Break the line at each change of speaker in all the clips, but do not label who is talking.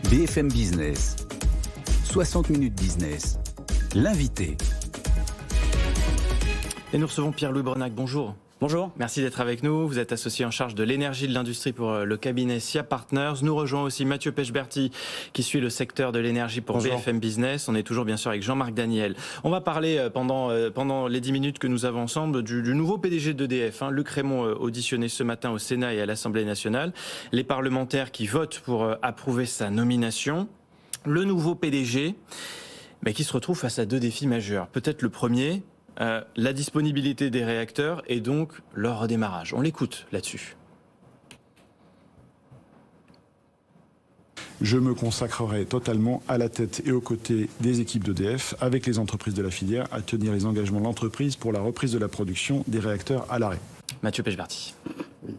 BFM Business, 60 minutes business, l'invité.
Et nous recevons Pierre-Louis Brenac, bonjour.
Bonjour.
Merci d'être avec nous. Vous êtes associé en charge de l'énergie de l'industrie pour le cabinet SIA Partners. Nous rejoint aussi Mathieu Pechberti qui suit le secteur de l'énergie pour
Bonjour.
BFM Business. On est toujours bien sûr avec Jean-Marc Daniel. On va parler pendant les 10 minutes que nous avons ensemble du nouveau PDG d'EDF. Luc Rémont auditionné ce matin au Sénat et à l'Assemblée nationale. Les parlementaires qui votent pour approuver sa nomination. Le nouveau PDG qui se retrouve face à deux défis majeurs. Peut-être le premier, la disponibilité des réacteurs et donc leur redémarrage. On l'écoute là-dessus.
Je me consacrerai totalement à la tête et aux côtés des équipes d'EDF, avec les entreprises de la filière, à tenir les engagements de l'entreprise pour la reprise de la production des réacteurs à l'arrêt.
Mathieu Pechberti.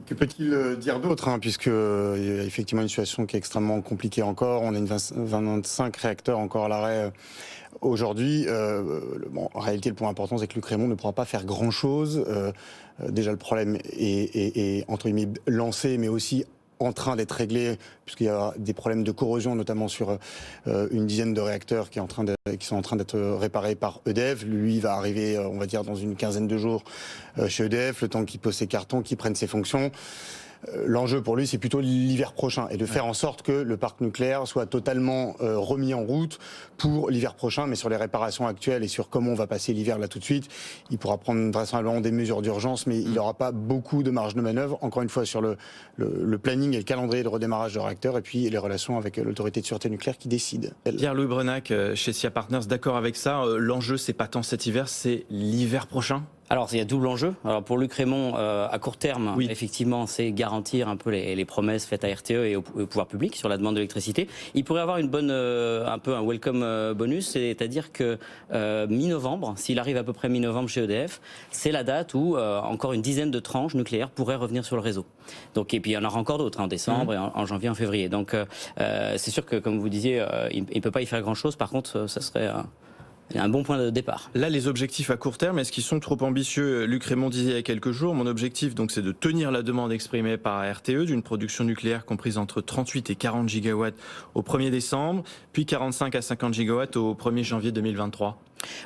Que peut-il dire d'autre, puisque il y a effectivement une situation qui est extrêmement compliquée encore. On a 25 réacteurs encore à l'arrêt aujourd'hui. En réalité, le point important, c'est que Luc Rémont ne pourra pas faire grand-chose. Déjà, le problème est entre guillemets lancé, mais aussi en train d'être réglé, puisqu'il y a des problèmes de corrosion, notamment sur une dizaine de réacteurs qui sont en train d'être réparés par EDF. Lui va arriver, on va dire, dans une quinzaine de jours chez EDF, le temps qu'il pose ses cartons, qu'il prenne ses fonctions. L'enjeu pour lui, c'est plutôt l'hiver prochain et de faire en sorte que le parc nucléaire soit totalement remis en route pour l'hiver prochain, mais sur les réparations actuelles et sur comment on va passer l'hiver là tout de suite, il pourra prendre vraisemblablement des mesures d'urgence, mais il n'aura pas beaucoup de marge de manœuvre, encore une fois, sur le planning et le calendrier de redémarrage de réacteurs et puis les relations avec l'autorité de sûreté nucléaire qui décide.
Pierre-Louis Brenac, chez SIA Partners, d'accord avec ça. L'enjeu, c'est pas tant cet hiver, c'est l'hiver prochain.
Alors, il y a double enjeu. Alors, pour Luc Rémont, à court terme, oui, effectivement, c'est garantir un peu les promesses faites à RTE et au pouvoir public sur la demande d'électricité. Il pourrait avoir une bonne, un peu un welcome bonus, c'est-à-dire que mi-novembre, s'il arrive à peu près mi-novembre chez EDF, c'est la date où encore une dizaine de tranches nucléaires pourraient revenir sur le réseau. Donc, et puis il y en aura encore d'autres en décembre et en janvier, en février. Donc, c'est sûr que, comme vous disiez, il ne peut pas y faire grand-chose. Par contre, ça serait un bon point de départ.
Là, les objectifs à court terme, est-ce qu'ils sont trop ambitieux? Luc Rémont disait il y a quelques jours, mon objectif, donc, c'est de tenir la demande exprimée par RTE d'une production nucléaire comprise entre 38 et 40 gigawatts au 1er décembre, puis 45 à 50 gigawatts au 1er janvier 2023.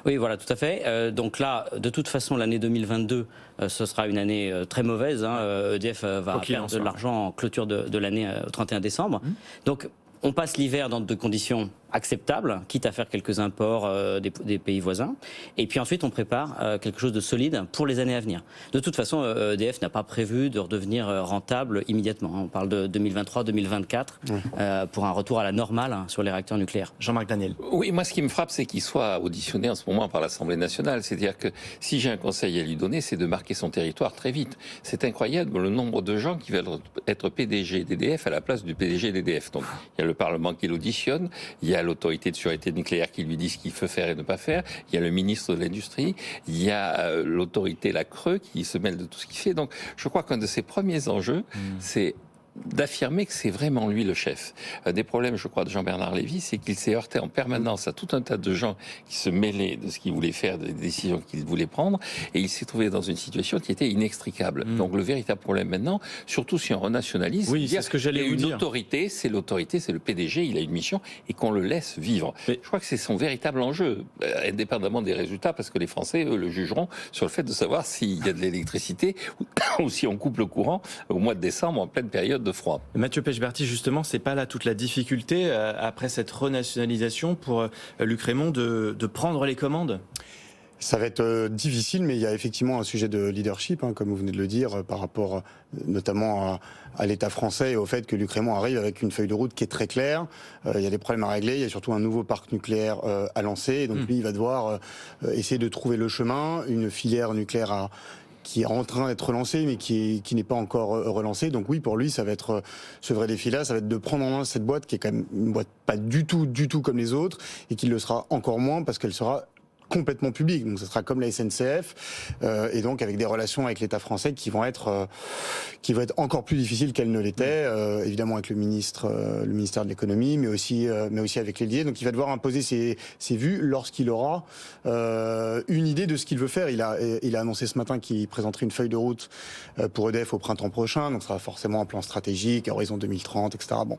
Oui, voilà, tout à fait. Donc là, de toute façon, l'année 2022, ce sera une année très mauvaise. EDF va perdre de l'argent en clôture de l'année au 31 décembre. Donc, on passe l'hiver dans de conditions acceptables, quitte à faire quelques imports des pays voisins. Et puis ensuite, on prépare quelque chose de solide pour les années à venir. De toute façon, EDF n'a pas prévu de redevenir rentable immédiatement. On parle de 2023-2024 pour un retour à la normale sur les réacteurs nucléaires.
Jean-Marc Daniel.
Oui, moi, ce qui me frappe, c'est qu'il soit auditionné en ce moment par l'Assemblée nationale. C'est-à-dire que si j'ai un conseil à lui donner, c'est de marquer son territoire très vite. C'est incroyable le nombre de gens qui veulent être PDG d'EDF à la place du PDG d'EDF. Donc, il y a le Parlement qui l'auditionne, il y a l'autorité de sûreté nucléaire qui lui dit ce qu'il faut faire et ne pas faire, il y a le ministre de l'Industrie, il y a l'autorité, la CRE, qui se mêle de tout ce qu'il fait. Donc, je crois qu'un de ses premiers enjeux, c'est d'affirmer que c'est vraiment lui le chef. Un des problèmes, je crois, de Jean-Bernard Lévy, c'est qu'il s'est heurté en permanence à tout un tas de gens qui se mêlaient de ce qu'il voulait faire, des décisions qu'il voulait prendre, et il s'est trouvé dans une situation qui était inextricable. Donc le véritable problème maintenant, surtout si on renationalise,
c'est ce que j'allais vous dire.
L'autorité, c'est le PDG, il a une mission, et qu'on le laisse vivre. Mais je crois que c'est son véritable enjeu, indépendamment des résultats, parce que les Français, eux, le jugeront sur le fait de savoir s'il y a de l'électricité ou si on coupe le courant au mois de décembre en pleine période de froid.
Mathieu Pechberti, justement, c'est pas là toute la difficulté après cette renationalisation pour Luc Rémont de prendre les commandes?
Ça va être difficile, mais il y a effectivement un sujet de leadership, comme vous venez de le dire, par rapport notamment à l'État français et au fait que Luc Rémont arrive avec une feuille de route qui est très claire. Il y a des problèmes à régler, il y a surtout un nouveau parc nucléaire à lancer. Et donc lui, il va devoir essayer de trouver le chemin, une filière nucléaire qui est en train d'être relancée, mais qui n'est pas encore relancée. Donc oui, pour lui, ça va être ce vrai défi-là, ça va être de prendre en main cette boîte, qui est quand même une boîte pas du tout comme les autres, et qui le sera encore moins, parce qu'elle sera complètement public. Donc, ce sera comme la SNCF, et donc avec des relations avec l'État français qui vont être encore plus difficiles qu'elles ne l'étaient, évidemment avec le ministère de l'économie, mais aussi avec les liés. Donc, il va devoir imposer ses vues lorsqu'il aura une idée de ce qu'il veut faire. Il a annoncé ce matin qu'il présenterait une feuille de route pour EDF au printemps prochain. Donc, ça sera forcément un plan stratégique, à horizon 2030, etc. Bon,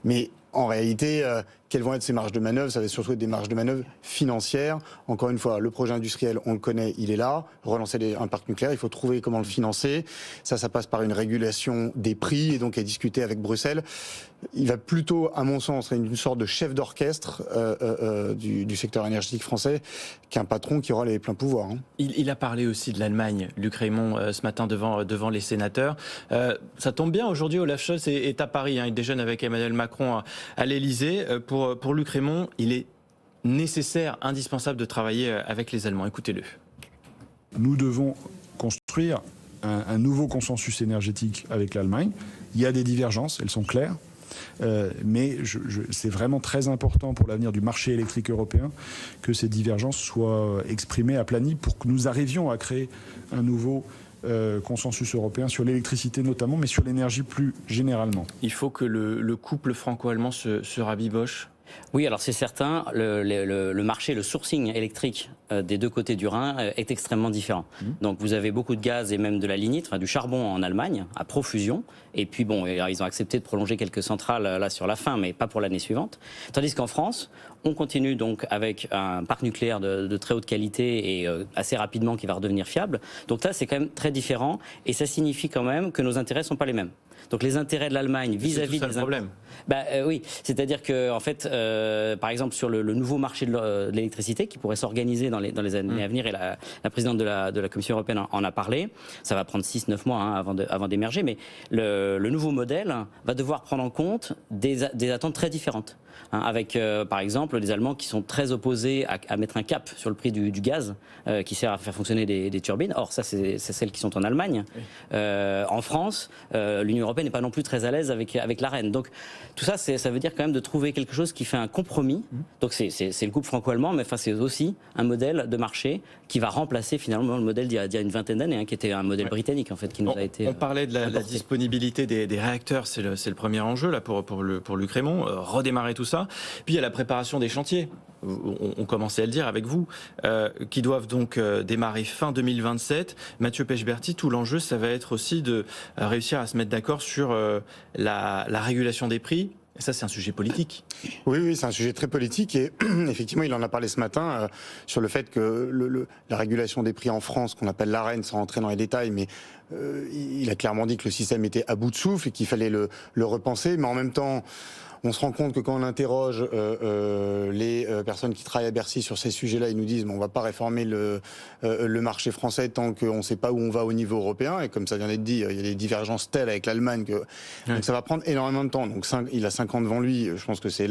mais en réalité, quelles vont être ces marges de manœuvre? Ça va surtout être des marges de manœuvre financières. Encore une fois, le projet industriel, on le connaît, il est là. Relancer un parc nucléaire, il faut trouver comment le financer. Ça passe par une régulation des prix et donc à discuter avec Bruxelles. Il va plutôt, à mon sens, être une sorte de chef d'orchestre du secteur énergétique français qu'un patron qui aura les pleins pouvoirs.
Il a parlé aussi de l'Allemagne, Luc Rémont, ce matin devant les sénateurs. Ça tombe bien, aujourd'hui, Olaf Scholz est à Paris. Il déjeune avec Emmanuel Macron à l'Elysée. Pour Luc Rémont, il est nécessaire, indispensable de travailler avec les Allemands. Écoutez-le.
Nous devons construire un nouveau consensus énergétique avec l'Allemagne. Il y a des divergences, elles sont claires. Mais c'est vraiment très important pour l'avenir du marché électrique européen que ces divergences soient exprimées, aplanies, pour que nous arrivions à créer un nouveau consensus européen sur l'électricité notamment, mais sur l'énergie plus généralement.
Il faut que le couple franco-allemand se rabiboche.
Oui, alors c'est certain, le marché, le sourcing électrique des deux côtés du Rhin est extrêmement différent. Donc vous avez beaucoup de gaz et même de la lignite, enfin, du charbon en Allemagne, à profusion. Et puis bon, ils ont accepté de prolonger quelques centrales là sur la fin, mais pas pour l'année suivante. Tandis qu'en France, on continue donc avec un parc nucléaire de très haute qualité et assez rapidement qui va redevenir fiable. Donc là, c'est quand même très différent et ça signifie quand même que nos intérêts ne sont pas les mêmes. Donc les intérêts de l'Allemagne vis-à-vis des
problème.
Oui, c'est-à-dire que en fait, par exemple sur le nouveau marché de l'électricité qui pourrait s'organiser dans les années à venir, et la présidente de la Commission européenne en a parlé. Ça va prendre 6-9 mois avant d'émerger, mais le nouveau modèle va devoir prendre en compte des attentes très différentes. Avec par exemple des Allemands qui sont très opposés à mettre un cap sur le prix du gaz qui sert à faire fonctionner des turbines. Or ça c'est celles qui sont en Allemagne. Oui. En France, l'Union européenne n'est pas non plus très à l'aise avec l'AREN. Donc tout ça, ça veut dire quand même de trouver quelque chose qui fait un compromis. Donc c'est le couple franco-allemand, mais enfin c'est aussi un modèle de marché qui va remplacer finalement le modèle d'il y a une vingtaine d'années, qui était un modèle britannique en fait, qui nous a été.
On parlait de la disponibilité des réacteurs, c'est le premier enjeu là pour Luc Rémont, redémarrer tout ça. Puis il y a la préparation des chantiers. On commençait à le dire avec vous, qui doivent donc démarrer fin 2027. Mathieu Pechberti, tout l'enjeu, ça va être aussi de réussir à se mettre d'accord sur la régulation des prix. Et ça, c'est un sujet politique.
Oui, c'est un sujet très politique et effectivement, il en a parlé ce matin sur le fait que la régulation des prix en France, qu'on appelle l'AREN, sans rentrer dans les détails, mais il a clairement dit que le système était à bout de souffle et qu'il fallait le repenser, mais en même temps, on se rend compte que quand on interroge les personnes qui travaillent à Bercy sur ces sujets-là, ils nous disent on ne va pas réformer le marché français tant qu'on ne sait pas où on va au niveau européen. Et comme ça vient d'être dit, il y a des divergences telles avec l'Allemagne que donc ça va prendre énormément de temps. Donc il a 5 ans devant lui. Je pense que c'est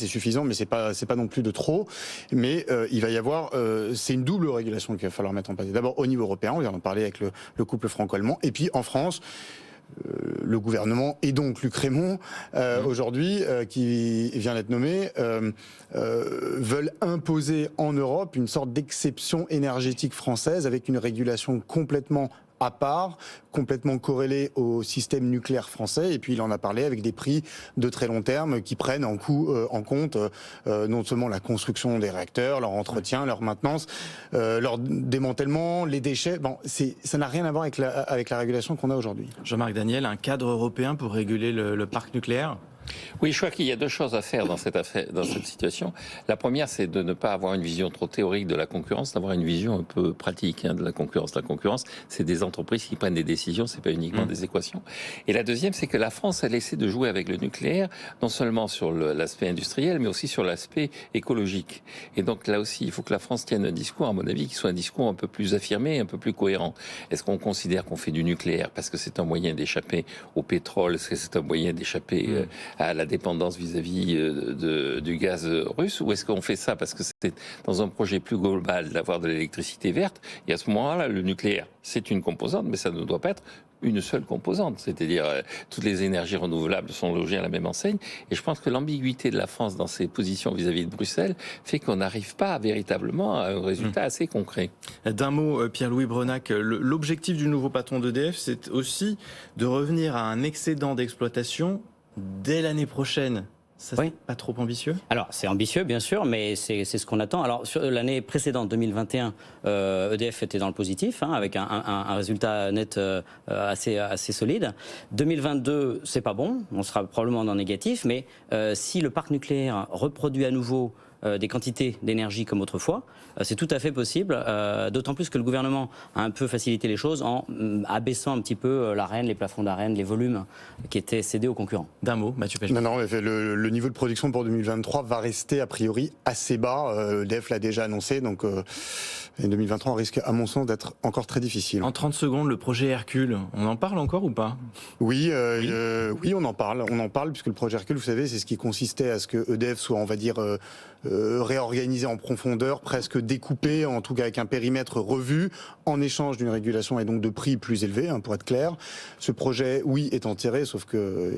suffisant, mais c'est pas non plus de trop. Mais il va y avoir c'est une double régulation qu'il va falloir mettre en place. D'abord au niveau européen, on vient d'en parler avec le couple franco-allemand, et puis en France. Le gouvernement et donc Luc Rémont aujourd'hui qui vient d'être nommé veulent imposer en Europe une sorte d'exception énergétique française avec une régulation complètement à part, complètement corrélée au système nucléaire français. Et puis il en a parlé avec des prix de très long terme qui prennent en compte non seulement la construction des réacteurs, leur entretien, leur maintenance, leur démantèlement, les déchets. Bon, ça n'a rien à voir avec la régulation qu'on a aujourd'hui.
Jean-Marc Daniel, un cadre européen pour réguler le parc nucléaire ?
Oui, je crois qu'il y a deux choses à faire dans cette situation. La première, c'est de ne pas avoir une vision trop théorique de la concurrence, d'avoir une vision un peu pratique de la concurrence. La concurrence, c'est des entreprises qui prennent des décisions, c'est pas uniquement des équations. Et la deuxième, c'est que la France, elle essaie de jouer avec le nucléaire, non seulement sur l'aspect industriel, mais aussi sur l'aspect écologique. Et donc là aussi, il faut que la France tienne un discours, à mon avis, qui soit un discours un peu plus affirmé, un peu plus cohérent. Est-ce qu'on considère qu'on fait du nucléaire parce que c'est un moyen d'échapper au pétrole, est-ce que c'est un moyen d'échapper à la dépendance vis-à-vis du gaz russe, ou est-ce qu'on fait ça parce que c'est dans un projet plus global d'avoir de l'électricité verte? Et à ce moment-là, le nucléaire, c'est une composante, mais ça ne doit pas être une seule composante, c'est-à-dire toutes les énergies renouvelables sont logées à la même enseigne. Et je pense que l'ambiguïté de la France dans ses positions vis-à-vis de Bruxelles fait qu'on n'arrive pas véritablement à un résultat assez concret.
D'un mot, Pierre-Louis Brenac, l'objectif du nouveau patron d'EDF, c'est aussi de revenir à un excédent d'exploitation dès l'année prochaine. Ça, c'est pas trop ambitieux?
Alors, c'est ambitieux, bien sûr, mais c'est ce qu'on attend. Alors, sur l'année précédente, 2021, EDF était dans le positif, avec un résultat net assez solide. 2022, c'est pas bon, on sera probablement dans le négatif, mais si le parc nucléaire reproduit à nouveau des quantités d'énergie comme autrefois, c'est tout à fait possible, d'autant plus que le gouvernement a un peu facilité les choses en abaissant un petit peu l'arène, les plafonds d'arène, les volumes qui étaient cédés aux concurrents.
D'un mot, Mathieu Pechberti.
Non, le niveau de production pour 2023 va rester a priori assez bas. EDF l'a déjà annoncé, donc 2023 risque à mon sens d'être encore très difficile.
En 30 secondes, le projet Hercule, on en parle encore ou pas?
Oui, on en parle puisque le projet Hercule, vous savez, c'est ce qui consistait à ce que EDF soit, on va dire, réorganisé en profondeur, presque découpé, en tout cas avec un périmètre revu, en échange d'une régulation et donc de prix plus élevés, pour être clair. Ce projet, oui, est enterré, sauf que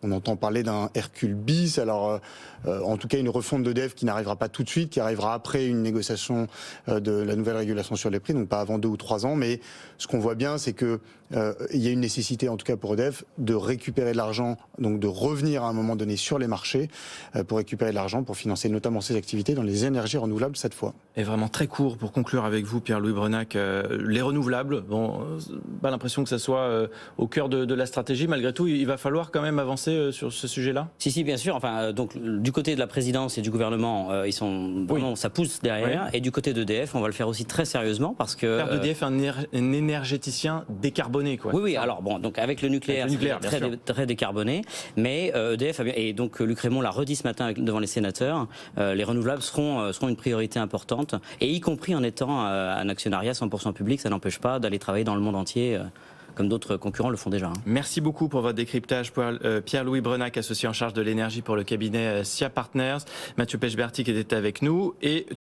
on entend parler d'un Hercule bis, alors en tout cas une refonte d'EDF qui n'arrivera pas tout de suite, qui arrivera après une négociation de la nouvelle régulation sur les prix, donc pas avant 2 ou 3 ans, mais ce qu'on voit bien, c'est que il y a une nécessité, en tout cas pour EDF, de récupérer de l'argent, donc de revenir à un moment donné sur les marchés pour récupérer de l'argent, pour financer notamment ses activités dans les énergies renouvelables cette fois.
Et vraiment très court, pour conclure avec vous, Pierre-Louis Brenac, les renouvelables, bon, pas l'impression que ça soit au cœur de la stratégie, malgré tout, il va falloir quand même avancer sur ce sujet-là?
Si, bien sûr. Enfin, donc du côté de la présidence et du gouvernement, ils sont vraiment, ça pousse derrière. Oui. Et du côté d'EDF, on va le faire aussi très sérieusement parce que
faire d'EDF un énergéticien décarboné, quoi.
Oui. Alors bon, donc avec le nucléaire, très décarboné, mais EDF et donc Luc Rémont l'a redit ce matin devant les sénateurs. Les renouvelables seront une priorité importante, et y compris en étant un actionnariat 100% public, ça n'empêche pas d'aller travailler dans le monde entier. Comme d'autres concurrents le font déjà.
Merci beaucoup pour votre décryptage. Pierre-Louis Brenac, associé en charge de l'énergie pour le cabinet SIA Partners. Mathieu Pechberti qui était avec nous. Et